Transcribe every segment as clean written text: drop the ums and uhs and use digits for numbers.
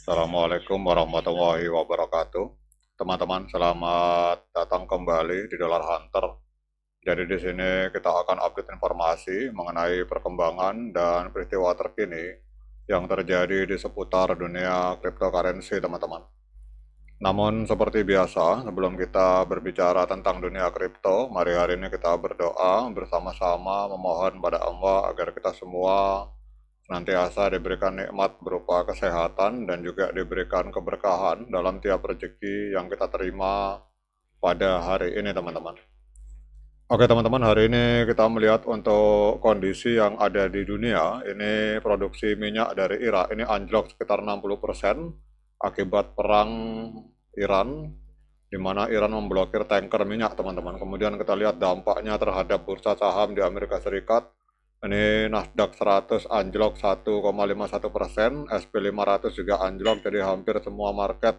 Assalamualaikum warahmatullahi wabarakatuh. Teman-teman, selamat datang kembali di Dollar Hunter. Jadi di sini kita akan update informasi mengenai perkembangan dan peristiwa terkini yang terjadi di seputar dunia cryptocurrency, teman-teman. Namun seperti biasa, sebelum kita berbicara tentang dunia kripto, mari hari ini kita berdoa bersama-sama memohon pada Allah agar kita semua senantiasa diberikan nikmat berupa kesehatan dan juga diberikan keberkahan dalam tiap rezeki yang kita terima pada hari ini, teman-teman. Oke teman-teman, hari ini kita melihat untuk kondisi yang ada di dunia. Ini produksi minyak dari Irak ini anjlok sekitar 60% akibat perang Iran, di mana Iran memblokir tanker minyak, teman-teman. Kemudian kita lihat dampaknya terhadap bursa saham di Amerika Serikat. Ini Nasdaq 100 anjlok 1,51%, SP500 juga anjlok, jadi hampir semua market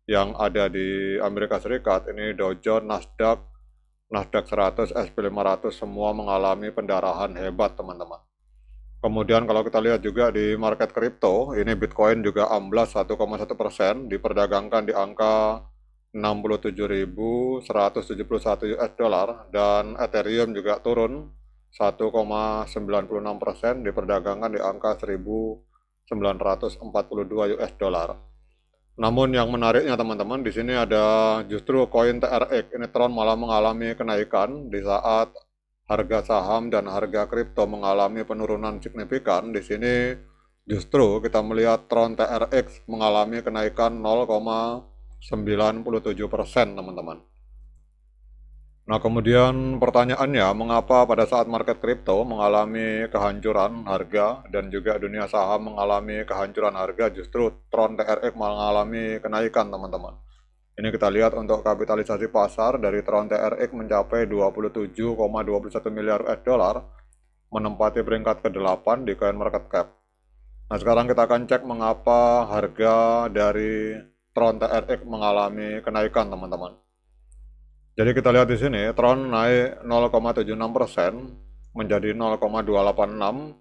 yang ada di Amerika Serikat, ini Dow Jones, Nasdaq 100, SP500 semua mengalami pendarahan hebat, teman-teman. Kemudian kalau kita lihat juga di market kripto, ini Bitcoin juga amblas 1,1%, diperdagangkan di angka 67.171 US dollar, dan Ethereum juga turun 1,96%, diperdagangkan di angka 1.942 US dollar. Namun yang menariknya teman-teman, di sini ada justru koin TRX, ini Tron malah mengalami kenaikan di saat harga saham dan harga kripto mengalami penurunan signifikan. Di sini justru kita melihat Tron TRX mengalami kenaikan 0,97%, teman-teman. Nah, kemudian pertanyaannya, mengapa pada saat market kripto mengalami kehancuran harga dan juga dunia saham mengalami kehancuran harga, justru Tron TRX mengalami kenaikan, teman-teman. Ini kita lihat untuk kapitalisasi pasar dari Tron TRX mencapai 27,21 miliar US dollar, menempati peringkat ke-8 di CoinMarketCap. Nah, sekarang kita akan cek mengapa harga dari Tron TRX mengalami kenaikan, teman-teman. Jadi kita lihat di sini, Tron naik 0,76% menjadi 0,286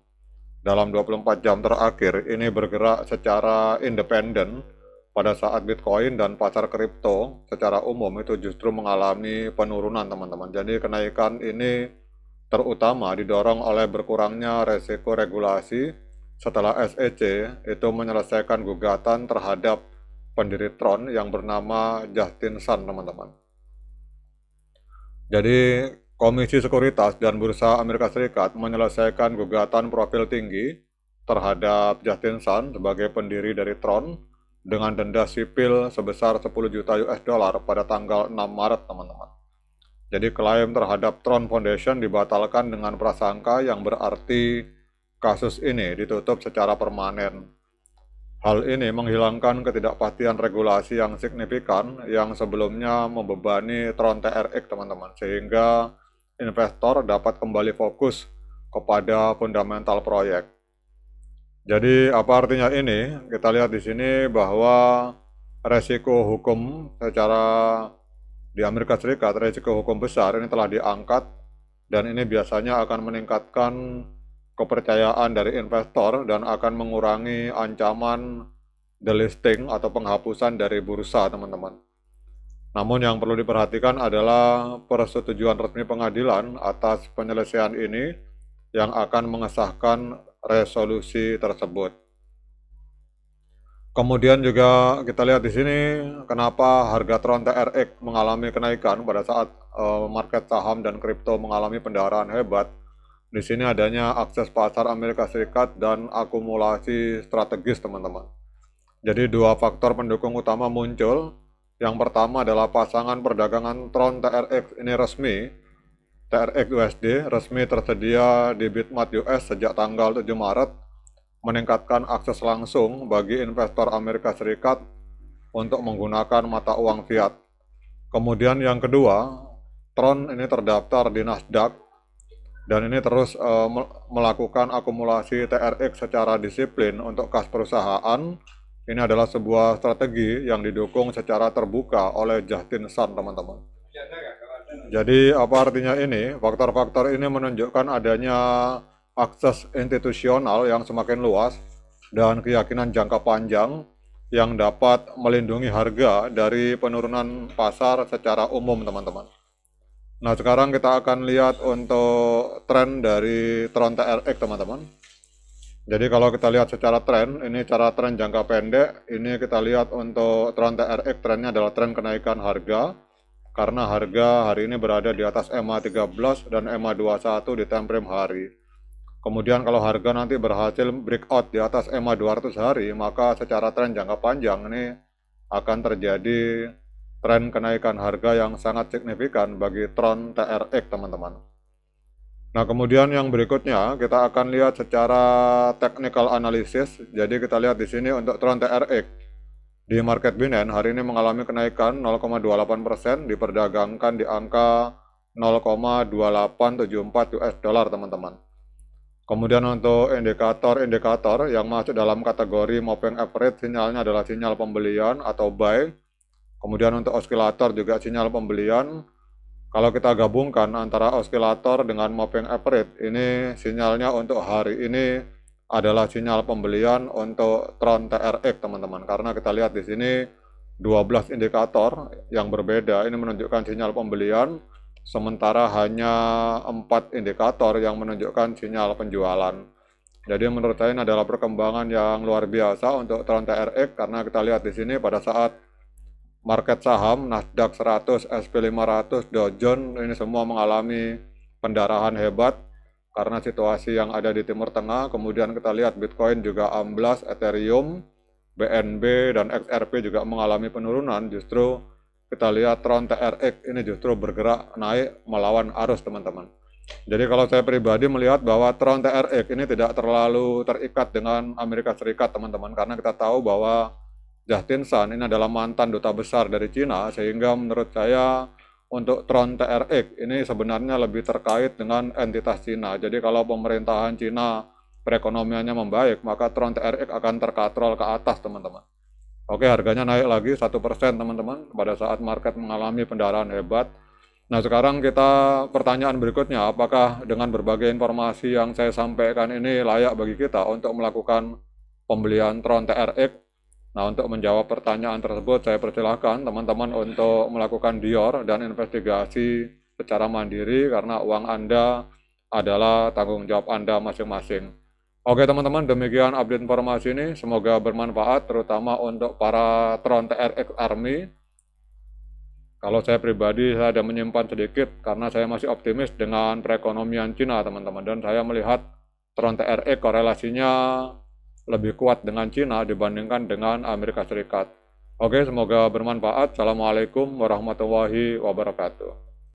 dalam 24 jam terakhir. Ini bergerak secara independen pada saat Bitcoin dan pasar kripto secara umum itu justru mengalami penurunan, teman-teman. Jadi kenaikan ini terutama didorong oleh berkurangnya resiko regulasi setelah SEC itu menyelesaikan gugatan terhadap pendiri Tron yang bernama Justin Sun, teman-teman. Jadi Komisi Sekuritas dan Bursa Amerika Serikat menyelesaikan gugatan profil tinggi terhadap Justin Sun sebagai pendiri dari Tron dengan denda sipil sebesar 10 juta US dollar pada tanggal 6 Maret, teman-teman. Jadi klaim terhadap Tron Foundation dibatalkan dengan prasangka yang berarti kasus ini ditutup secara permanen. Hal ini menghilangkan ketidakpastian regulasi yang signifikan yang sebelumnya membebani Tron TRX, teman-teman, sehingga investor dapat kembali fokus kepada fundamental proyek. Jadi apa artinya ini? Kita lihat di sini bahwa resiko hukum secara di Amerika Serikat, resiko hukum besar ini telah diangkat dan ini biasanya akan meningkatkan kepercayaan dari investor dan akan mengurangi ancaman delisting atau penghapusan dari bursa, teman-teman. Namun yang perlu diperhatikan adalah persetujuan resmi pengadilan atas penyelesaian ini yang akan mengesahkan resolusi tersebut. Kemudian juga kita lihat di sini kenapa harga Tron TRX mengalami kenaikan pada saat market saham dan kripto mengalami pendarahan hebat. Di sini adanya akses pasar Amerika Serikat dan akumulasi strategis, teman-teman. Jadi dua faktor pendukung utama muncul. Yang pertama adalah pasangan perdagangan Tron TRX ini resmi. TRX USD resmi tersedia di Bitmart US sejak tanggal 7 Maret, meningkatkan akses langsung bagi investor Amerika Serikat untuk menggunakan mata uang fiat. Kemudian yang kedua, Tron ini terdaftar di Nasdaq dan ini terus melakukan akumulasi TRX secara disiplin untuk kas perusahaan. Ini adalah sebuah strategi yang didukung secara terbuka oleh Justin Sun, teman-teman. Jadi apa artinya ini? Faktor-faktor ini menunjukkan adanya akses institusional yang semakin luas dan keyakinan jangka panjang yang dapat melindungi harga dari penurunan pasar secara umum, teman-teman. Nah, sekarang kita akan lihat untuk tren dari Tron TRX, teman-teman. Jadi kalau kita lihat secara tren, ini cara tren jangka pendek, ini kita lihat untuk Tron TRX, trennya adalah tren kenaikan harga, karena harga hari ini berada di atas EMA 13 dan EMA 21 di time frame hari. Kemudian kalau harga nanti berhasil breakout di atas EMA 200 hari, maka secara tren jangka panjang ini akan terjadi tren kenaikan harga yang sangat signifikan bagi Tron TRX, teman-teman. Nah, kemudian yang berikutnya kita akan lihat secara technical analysis. Jadi kita lihat di sini untuk Tron TRX di market Binance hari ini mengalami kenaikan 0,28%, diperdagangkan di angka 0,2874 US dollar, teman-teman. Kemudian untuk indikator-indikator yang masuk dalam kategori moving average, sinyalnya adalah sinyal pembelian atau buy. Kemudian untuk osilator juga sinyal pembelian. Kalau kita gabungkan antara osilator dengan moving average, ini sinyalnya untuk hari ini adalah sinyal pembelian untuk Tron TRX, teman-teman. Karena kita lihat di sini 12 indikator yang berbeda ini menunjukkan sinyal pembelian, sementara hanya 4 indikator yang menunjukkan sinyal penjualan. Jadi menurut saya ini adalah perkembangan yang luar biasa untuk Tron TRX, karena kita lihat di sini pada saat market saham, Nasdaq 100, SP 500, Dow Jones, ini semua mengalami pendarahan hebat karena situasi yang ada di Timur Tengah. Kemudian kita lihat Bitcoin juga amblas, Ethereum, BNB, dan XRP juga mengalami penurunan. Justru kita lihat Tron TRX ini justru bergerak naik melawan arus, teman-teman. Jadi kalau saya pribadi melihat bahwa Tron TRX ini tidak terlalu terikat dengan Amerika Serikat, teman-teman, karena kita tahu bahwa Justin Sun ini adalah mantan duta besar dari Cina, sehingga menurut saya untuk Tron TRX ini sebenarnya lebih terkait dengan entitas Cina. Jadi kalau pemerintahan Cina perekonomiannya membaik, maka Tron TRX akan terkatrol ke atas, teman-teman. Oke, harganya naik lagi 1%, teman-teman, pada saat market mengalami pendarahan hebat. Nah, sekarang kita pertanyaan berikutnya, apakah dengan berbagai informasi yang saya sampaikan ini layak bagi kita untuk melakukan pembelian Tron TRX? Nah, untuk menjawab pertanyaan tersebut, saya persilahkan teman-teman untuk melakukan dior dan investigasi secara mandiri, karena uang Anda adalah tanggung jawab Anda masing-masing. Oke teman-teman, demikian update informasi ini. Semoga bermanfaat, terutama untuk para Tron TRX Army. Kalau saya pribadi, saya ada menyimpan sedikit, karena saya masih optimis dengan perekonomian Cina, teman-teman. Dan saya melihat Tron TRX korelasinya lebih kuat dengan Cina dibandingkan dengan Amerika Serikat. Oke, semoga bermanfaat. Assalamualaikum warahmatullahi wabarakatuh.